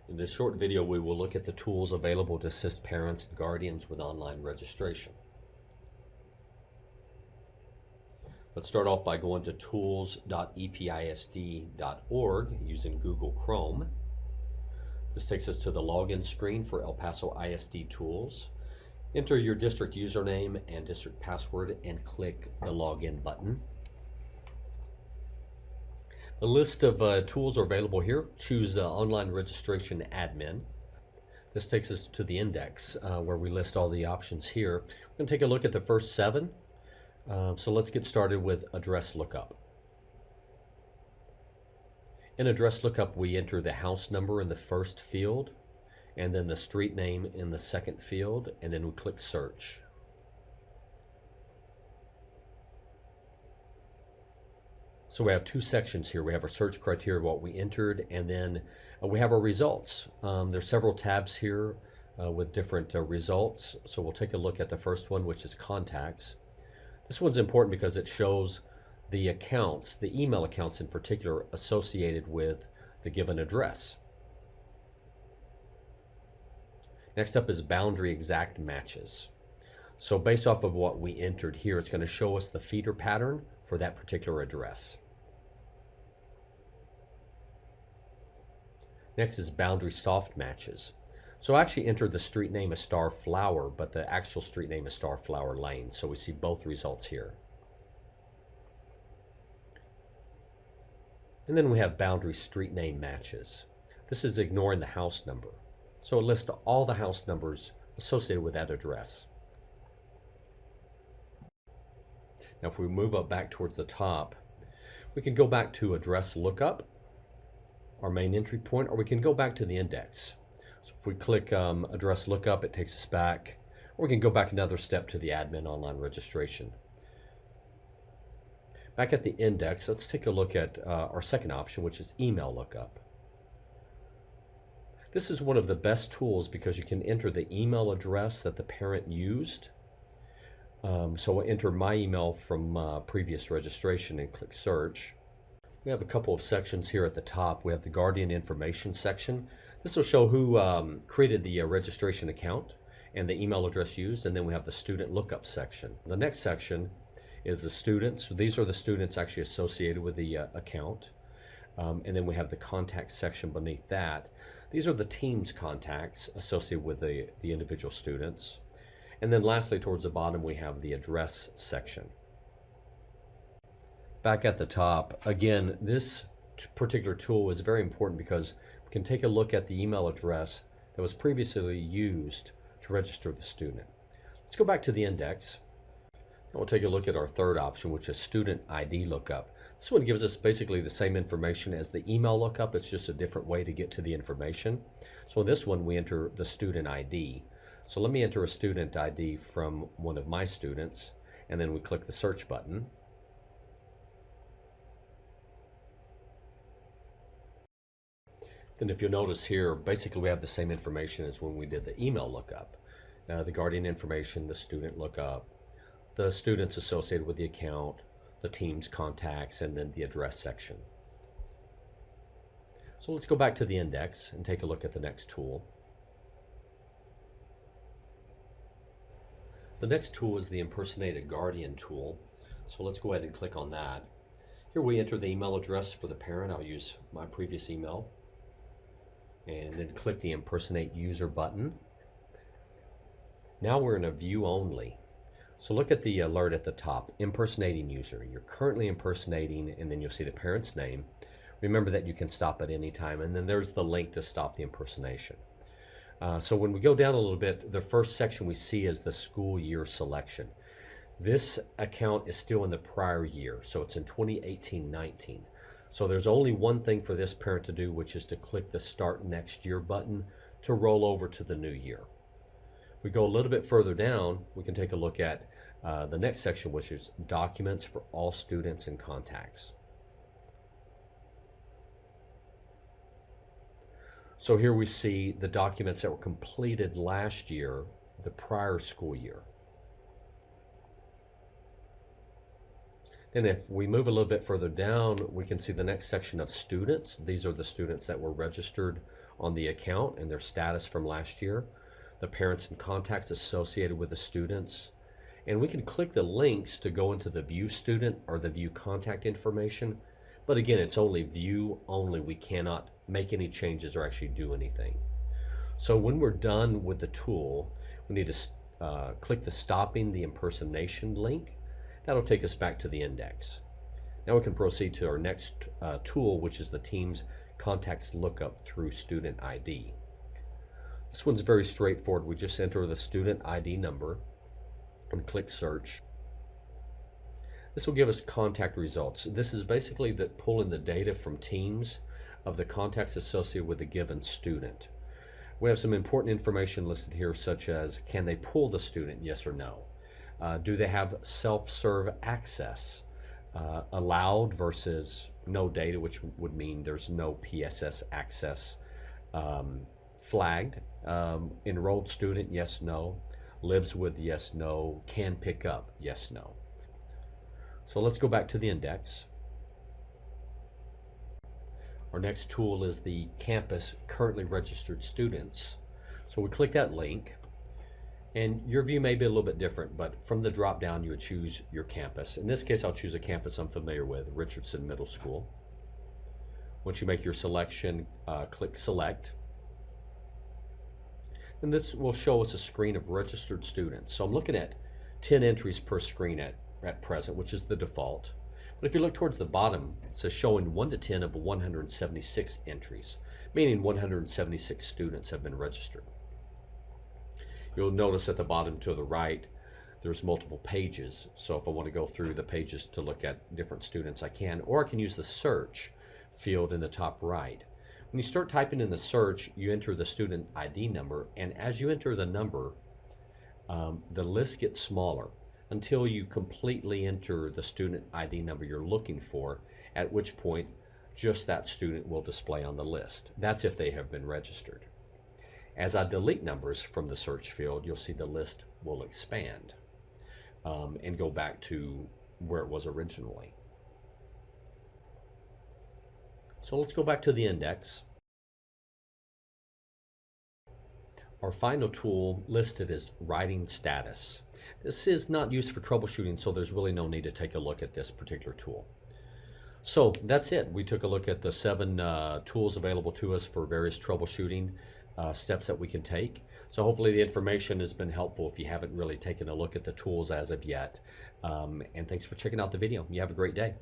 In this short video, we will look at the tools available to assist parents and guardians with online registration. Let's start off by going to tools.episd.org using Google Chrome. This takes us to the login screen for El Paso ISD tools. Enter your district username and district password and click the login button. The list of tools are available here. Choose Online Registration Admin. This takes us to the index where we list all the options here. We're going to take a look at the first 7. So let's get started with Address Lookup. In Address Lookup, we enter the house number in the first field, and then the street name in the second field, and then we click Search. So we have 2 sections here. We have our search criteria, what we entered, and then we have our results. There's several tabs here with different results. So we'll take a look at the first one, which is contacts. This one's important because it shows the accounts, the email accounts in particular, associated with the given address. Next up is boundary exact matches. So based off of what we entered here, it's going to show us the feeder pattern for that particular address. Next is boundary soft matches. So I actually entered the street name as Star Flower, but the actual street name is Star Flower Lane. So we see both results here. And then we have boundary street name matches. This is ignoring the house number. So it lists all the house numbers associated with that address. Now if we move up back towards the top, we can go back to Address Lookup, our main entry point, or we can go back to the index. So if we click Address Lookup, it takes us back, or we can go back another step to the Admin Online Registration. Back at the index, let's take a look at our second option, which is Email Lookup. This is one of the best tools because you can enter the email address that the parent used. So I'll enter my email from previous registration and click Search. We have a couple of sections here at the top. We have the Guardian Information section. This will show who created the registration account and the email address used, and then we have the Student Lookup section. The next section is the students. So these are the students actually associated with the account. And then we have the contact section beneath that. These are the team's contacts associated with the individual students. And then lastly, towards the bottom, we have the address section. Back at the top, again, this particular tool is very important because we can take a look at the email address that was previously used to register the student. Let's go back to the index. And we'll take a look at our third option, which is Student ID Lookup. This one gives us basically the same information as the email lookup. It's just a different way to get to the information. So in this one, we enter the student ID. So let me enter a student ID from one of my students, and then we click the search button. Then if you'll notice here, basically we have the same information as when we did the email lookup. The guardian information, the student lookup, the students associated with the account, the team's contacts, and then the address section. So let's go back to the index and take a look at the next tool. The next tool is the Impersonate Guardian tool. So let's go ahead and click on that. Here we enter the email address for the parent. I'll use my previous email. And then click the Impersonate User button. Now we're in a view only. So look at the alert at the top, impersonating user. You're currently impersonating, and then you'll see the parent's name. Remember that you can stop at any time, and then there's the link to stop the impersonation. So when we go down a little bit, the first section we see is the school year selection. This account is still in the prior year, so it's in 2018-19. So there's only one thing for this parent to do, which is to click the Start Next Year button to roll over to the new year. We go a little bit further down, we can take a look at the next section, which is Documents for all students and contacts. So here we see the documents that were completed last year, the prior school year. And if we move a little bit further down, we can see the next section of students. These are the students that were registered on the account and their status from last year, the parents and contacts associated with the students, and we can click the links to go into the view student or the view contact information. But again, it's only view only. We cannot make any changes or actually do anything. So when we're done with the tool, we need to click the stopping the impersonation link. That'll take us back to the index. Now we can proceed to our next tool, which is the Teams Contacts Lookup through Student ID. This one's very straightforward. We just enter the student ID number and click search. This will give us contact results. This is basically pulling the data from Teams of the contacts associated with a given student. We have some important information listed here, such as can they pull the student, yes or no? Do they have self-serve access? Allowed versus no data, which would mean there's no PSS access. Flagged. Enrolled student, yes, no. Lives with, yes, no. Can pick up, yes, no. So let's go back to the index. Our next tool is the campus currently registered students. So we click that link, and your view may be a little bit different, but from the drop down you would choose your campus. In this case, I'll choose a campus I'm familiar with, Richardson Middle School. Once you make your selection, click select. And this will show us a screen of registered students. So I'm looking at 10 entries per screen at present, which is the default. But if you look towards the bottom, it says showing 1 to 10 of 176 entries, meaning 176 students have been registered. You'll notice at the bottom to the right, there's multiple pages. So if I want to go through the pages to look at different students, I can, or I can use the search field in the top right. When you start typing in the search, you enter the student ID number, and as you enter the number, the list gets smaller until you completely enter the student ID number you're looking for, at which point just that student will display on the list. That's if they have been registered. As I delete numbers from the search field, you'll see the list will expand and go back to where it was originally. So let's go back to the index. Our final tool listed is writing status. This is not used for troubleshooting, so there's really no need to take a look at this particular tool. So that's it. We took a look at the 7 tools available to us for various troubleshooting steps that we can take. So hopefully the information has been helpful if you haven't really taken a look at the tools as of yet. And thanks for checking out the video. You have a great day.